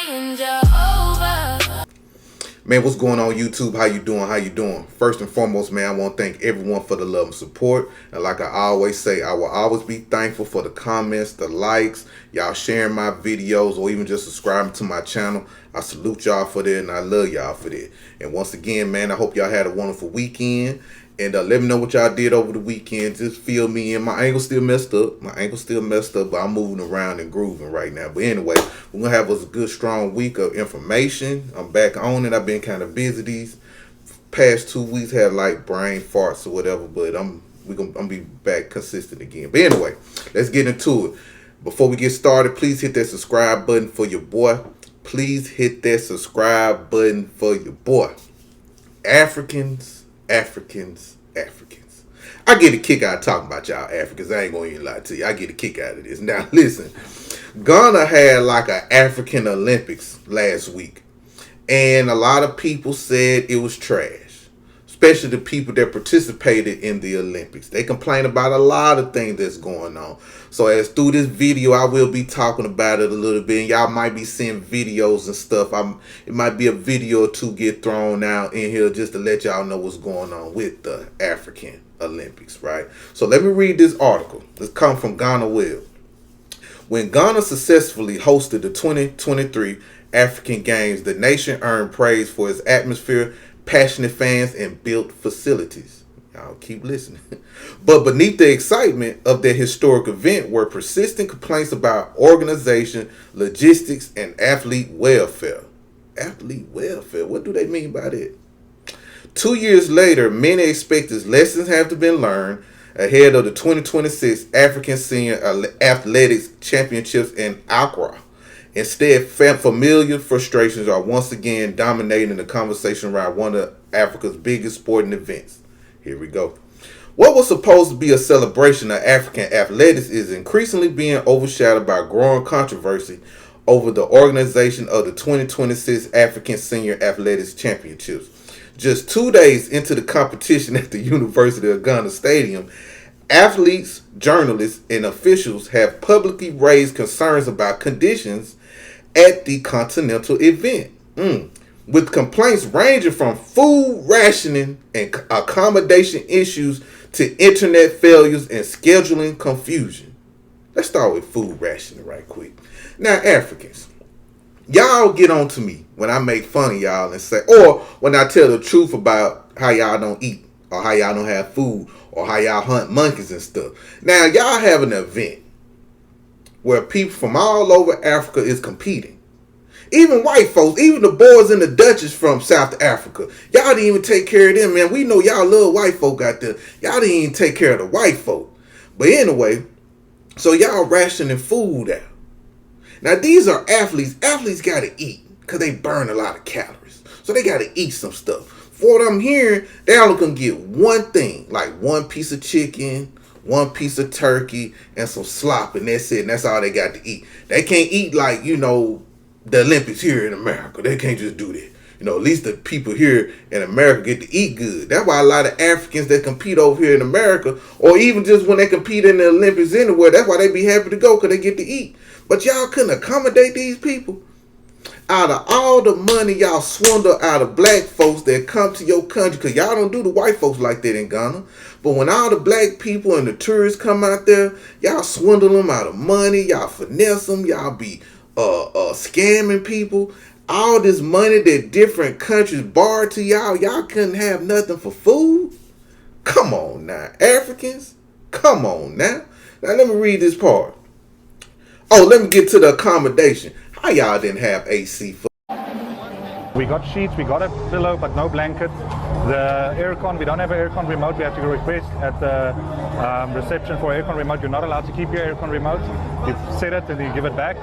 crying Jehovah. Man, what's going on, YouTube? How you doing? How you doing? First and foremost, man, I want to thank everyone for the love and support. And like I always say, I will always be thankful for the comments, the likes, y'all sharing my videos, or even just subscribing to my channel. I salute y'all for that, and I love y'all for that. And once again, man, I hope y'all had a wonderful weekend. And let me know what y'all did over the weekend. Just fill me in. My ankle still messed up. But I'm moving around and grooving right now. But anyway, we're going to have a good, strong week of information. I'm back on it. I've been kind of busy these past 2 weeks. Had like brain farts or whatever. But I'm be back consistent again. But anyway, let's get into it. Before we get started, please hit that subscribe button for your boy. Please hit that subscribe button for your boy. Africans. I get a kick out of talking about y'all Africans. I ain't gonna even lie to you. I get a kick out of this. Now listen, Ghana had like an African Olympics last week, and a lot of people said it was trash, especially the people that participated in the Olympics. They complain about a lot of things that's going on. So as through this video, I will be talking about it a little bit. And y'all might be seeing videos and stuff. It might be a video or two get thrown out in here just to let y'all know what's going on with the African Olympics, right? So let me read this article. This comes from Ghana Web. When Ghana successfully hosted the 2023 African Games, the nation earned praise for its atmosphere, passionate fans, and built facilities. Y'all keep listening. But beneath the excitement of that historic event were persistent complaints about organization, logistics, and athlete welfare. Athlete welfare? What do they mean by that? 2 years later, many expected lessons have to be learned ahead of the 2026 African Senior Athletics Championships in Accra. Instead, familiar frustrations are once again dominating the conversation around one of Africa's biggest sporting events. Here we go. What was supposed to be a celebration of African athletics is increasingly being overshadowed by growing controversy over the organization of the 2026 African Senior Athletics Championships. Just 2 days into the competition at the University of Ghana Stadium, athletes, journalists, and officials have publicly raised concerns about conditions at the continental event. With complaints ranging from food rationing and accommodation issues to internet failures and scheduling confusion. Let's start with food rationing right quick. Now, Africans, y'all get on to me when I make fun of y'all and say, or when I tell the truth about how y'all don't eat, or how y'all don't have food, or how y'all hunt monkeys and stuff. Now, y'all have an event where people from all over Africa is competing. Even white folks, even the boys and the Dutchess from South Africa. Y'all didn't even take care of them, man. We know y'all love white folk out there. Y'all didn't even take care of the white folk. But anyway, so y'all rationing food out. Now, these are athletes. Athletes got to eat because they burn a lot of calories. So they got to eat some stuff. For what I'm hearing, they only can get one thing, like one piece of chicken, one piece of turkey, and some slop, and that's it. And that's all they got to eat. They can't eat like, the Olympics here in America. They can't just do that. At least the people here in America get to eat good. That's why a lot of Africans that compete over here in America, or even just when they compete in the Olympics anywhere, that's why they be happy to go, because they get to eat. But y'all couldn't accommodate these people. Out of all the money y'all swindle out of black folks that come to your country, because y'all don't do the white folks like that in Ghana. But when all the black people and the tourists come out there, y'all swindle them out of money, y'all finesse them, y'all be scamming people. All this money that different countries borrowed to y'all couldn't have nothing for food. Come on now, Africans. Come on now. Now let me read this part. Oh, let me get to the accommodation. How y'all didn't have AC for? We got sheets, we got a pillow, but no blanket. The aircon, we don't have an aircon remote. We have to request at the reception for aircon remote. You're not allowed to keep your aircon remote. You set it and you give it back.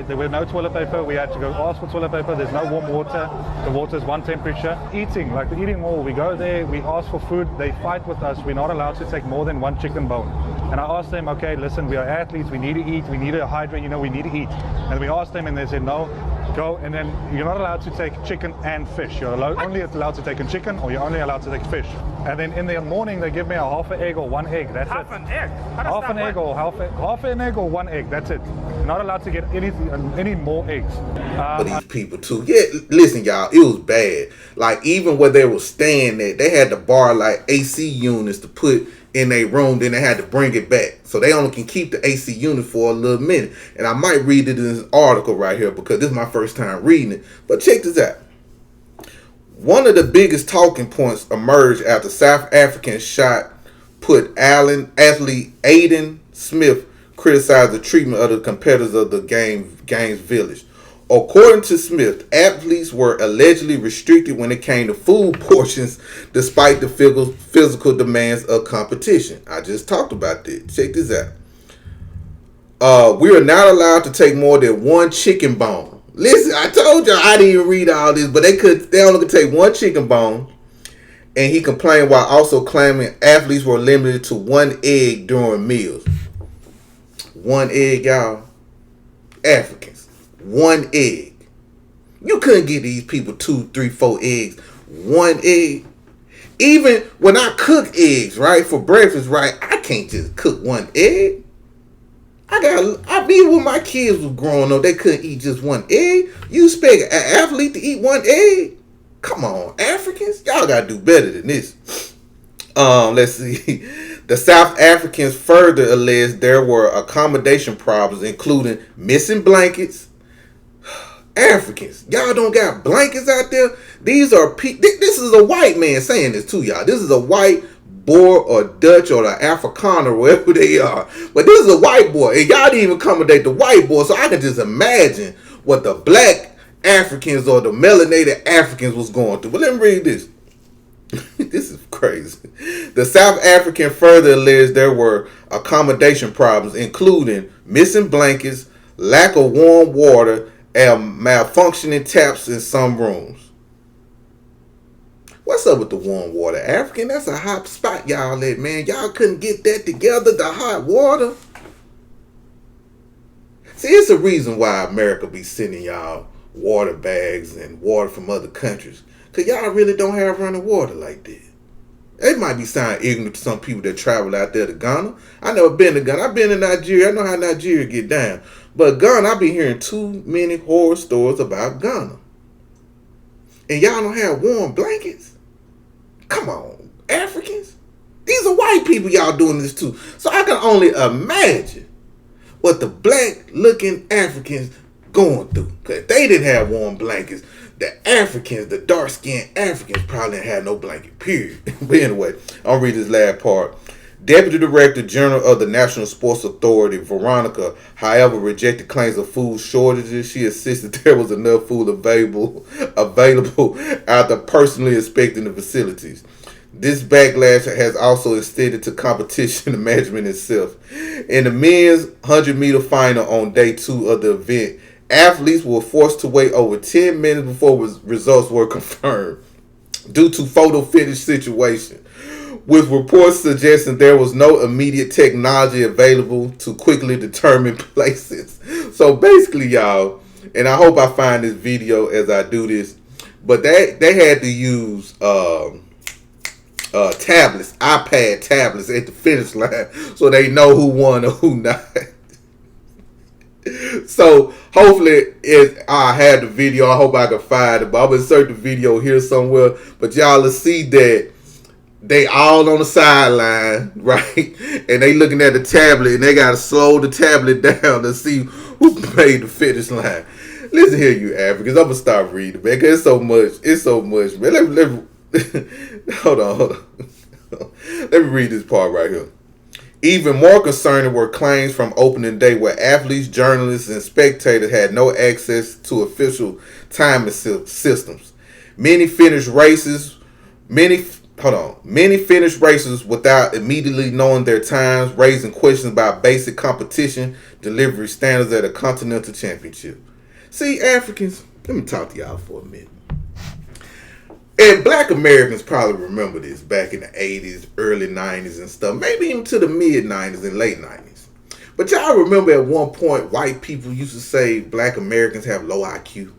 There were no toilet paper. We had to go ask for toilet paper. There's no warm water. The water is one temperature. Eating, like the eating hall, we go there, we ask for food. They fight with us. We're not allowed to take more than one chicken bone. And I asked them, okay, listen, we are athletes. We need to eat. We need to hydrate. We need to eat. And we asked them and they said, no, go, and then you're not allowed to take chicken and fish. You're only allowed to take a chicken, or you're only allowed to take fish. And then in the morning they give me a half an egg or one egg. That's Half it. an egg? How does Half that an egg work? or half an egg or one egg. That's it. You're not allowed to get any more eggs. For these people too. Yeah, listen, y'all, it was bad. Like even where they were staying at, they had to borrow like AC units to put in a room, then they had to bring it back. So they only can keep the AC unit for a little minute. And I might read it in this article right here because this is my first time reading it. But check this out. One of the biggest talking points emerged after South African shot put athlete Aiden Smith criticized the treatment of the competitors of the game's village. According to Smith, athletes were allegedly restricted when it came to food portions despite the physical demands of competition. I just talked about that. Check this out. We are not allowed to take more than one chicken bone. Listen, I told y'all I didn't even read all this, but they only could take one chicken bone. And he complained while also claiming athletes were limited to one egg during meals. One egg, y'all. Africans. One egg. You couldn't get these people 2, 3, 4 eggs. One egg. Even when I cook eggs, right, for breakfast, right, I can't just cook one egg. I mean, when my kids was growing up, they couldn't eat just one egg. You expect an athlete to eat one egg? Come on, Africans, y'all gotta do better than this. Let's see. The South Africans further alleged there were accommodation problems, including missing blankets. Africans, y'all don't got blankets out there. These are this is a white man saying this to y'all. This is a white Boer or Dutch or the Afrikaner, wherever they are. But this is a white boy, and y'all didn't even accommodate the white boy. So I can just imagine what the black Africans or the melanated Africans was going through. But let me read this. This is crazy. The South African further alleged there were accommodation problems, including missing blankets, lack of warm water, and malfunctioning taps in some rooms. What's up with the warm water, African? That's a hot spot y'all at, man. Y'all couldn't get that together, the hot water. See, it's a reason why America be sending y'all water bags and water from other countries. Because y'all really don't have running water like that. It might be sounding ignorant to some people that travel out there to Ghana. I never been to Ghana. I've been to Nigeria. I know how Nigeria get down. But Ghana, I've been hearing too many horror stories about Ghana. And y'all don't have warm blankets? Come on, Africans. These are white people y'all doing this to. So I can only imagine what the black-looking Africans going through. Because they didn't have warm blankets. The Africans, the dark-skinned Africans, probably didn't have no blanket, period. But anyway, I'll read this last part. Deputy Director General of the National Sports Authority, Veronica, however, rejected claims of food shortages. She insisted there was enough food available after personally inspecting the facilities. This backlash has also extended to competition and management itself. In the men's 100-meter final on day 2 of the event, athletes were forced to wait over 10 minutes before results were confirmed due to photo finish situation, with reports suggesting there was no immediate technology available to quickly determine places. So basically, y'all, and I hope I find this video as I do this, but they had to use tablets, iPad tablets at the finish line so they know who won or who not. So hopefully I had the video. I hope I can find it, but I'm gonna insert the video here somewhere. But y'all will see that they all on the sideline, right? And they looking at the tablet, and they gotta slow the tablet down to see who made the finish line. Listen here, you Africans. I'm gonna start reading, man. Cause it's so much, man. Let me hold on. Let me read this part right here. Even more concerning were claims from opening day where athletes, journalists, and spectators had no access to official timing systems. Many finished races without immediately knowing their times, raising questions about basic competition delivery standards at a continental championship. See, Africans, let me talk to y'all for a minute. And black Americans probably remember this back in the 80s, early 90s and stuff, maybe even to the mid 90s and late 90s. But y'all remember at one point white people used to say black Americans have low IQ.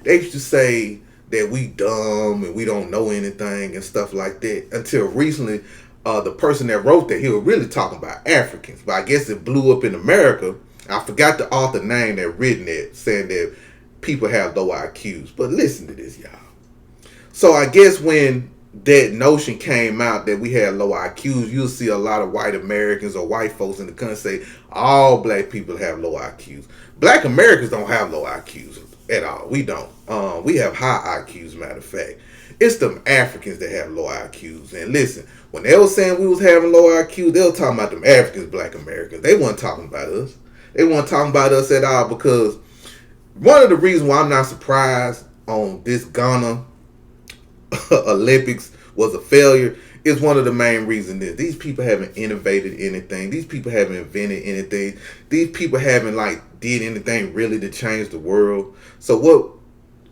they used to say that we dumb and we don't know anything and stuff like that. Until recently, the person that wrote that, he was really talking about Africans. But I guess it blew up in America. I forgot the author name that written it, saying that people have low IQs. But listen to this, y'all. So I guess when that notion came out that we had low IQs, you'll see a lot of white Americans or white folks in the country say all black people have low IQs. Black Americans don't have low IQs at all. We don't. We have high IQs, matter of fact. It's them Africans that have low IQs. And listen, when they were saying we was having low IQs, they were talking about them Africans, black Americans. They weren't talking about us. They weren't talking about us at all, because one of the reasons why I'm not surprised on this Ghana Olympics was a failure is one of the main reasons is these people haven't innovated anything. These people haven't invented anything. These people haven't did anything really to change the world. So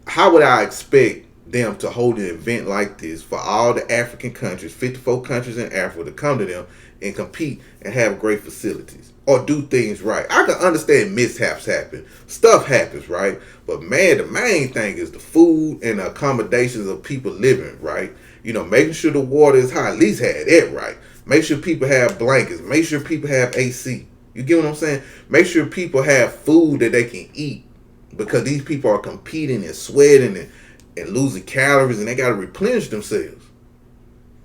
how would I expect them to hold an event like this for all the African countries, 54 countries in Africa, to come to them and compete and have great facilities or do things right? I can understand mishaps happen. Stuff happens, right? But man, the main thing is the food and the accommodations of people living, right? Making sure the water is hot. At least have that right. Make sure people have blankets. Make sure people have AC. You get what I'm saying? Make sure people have food that they can eat, because these people are competing and sweating and losing calories, and they got to replenish themselves.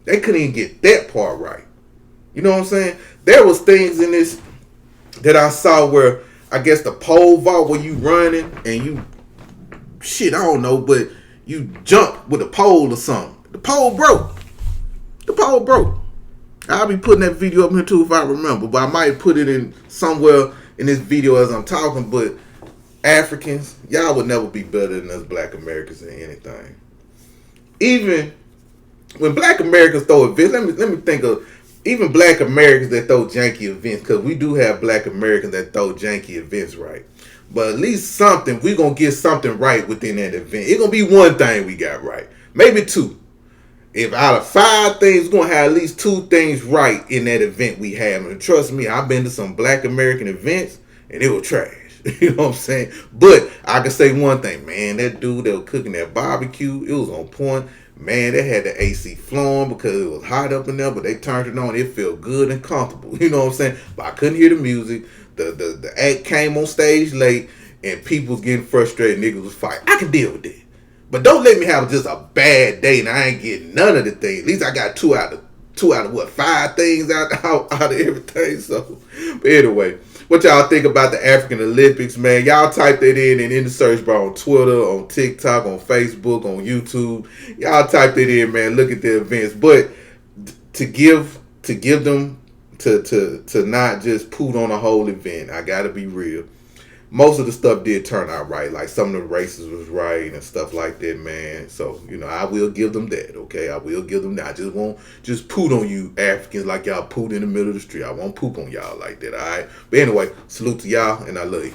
They couldn't even get that part right. You know what I'm saying? There was things in this that I saw where I guess the pole vault, where you running and you I don't know, but you jump with a pole or something. The pole broke. I'll be putting that video up here too if I remember, but I might put it in somewhere in this video as I'm talking. But Africans, y'all would never be better than us black Americans in anything. Even when black Americans throw events, let me think of even black Americans that throw janky events, because we do have black Americans that throw janky events, right? But at least something, we're going to get something right within that event. It's going to be one thing we got right. Maybe two. If out of 5 things, we're going to have at least 2 things right in that event we have. And trust me, I've been to some black American events, and it was trash. You know what I'm saying? But I can say one thing, man, that dude that was cooking that barbecue, it was on point. Man, they had the AC flowing because it was hot up in there, but they turned it on. It felt good and comfortable. You know what I'm saying? But I couldn't hear the music. The act came on stage late, and people was getting frustrated. Niggas was fighting. I can deal with that. But don't let me have just a bad day and I ain't getting none of the things. At least I got two out of what, 5 things out of everything. So, but anyway, what y'all think about the African Olympics, man? Y'all type that in the search bar on Twitter, on TikTok, on Facebook, on YouTube. Y'all type that in, man. Look at the events. But to give them to not just put on a whole event, I gotta be real. Most of the stuff did turn out right. Like some of the races was right and stuff like that, man. So, I will give them that, okay? I will give them that. I just won't just poot on you Africans like y'all poot in the middle of the street. I won't poop on y'all like that, all right? But anyway, salute to y'all, and I love you.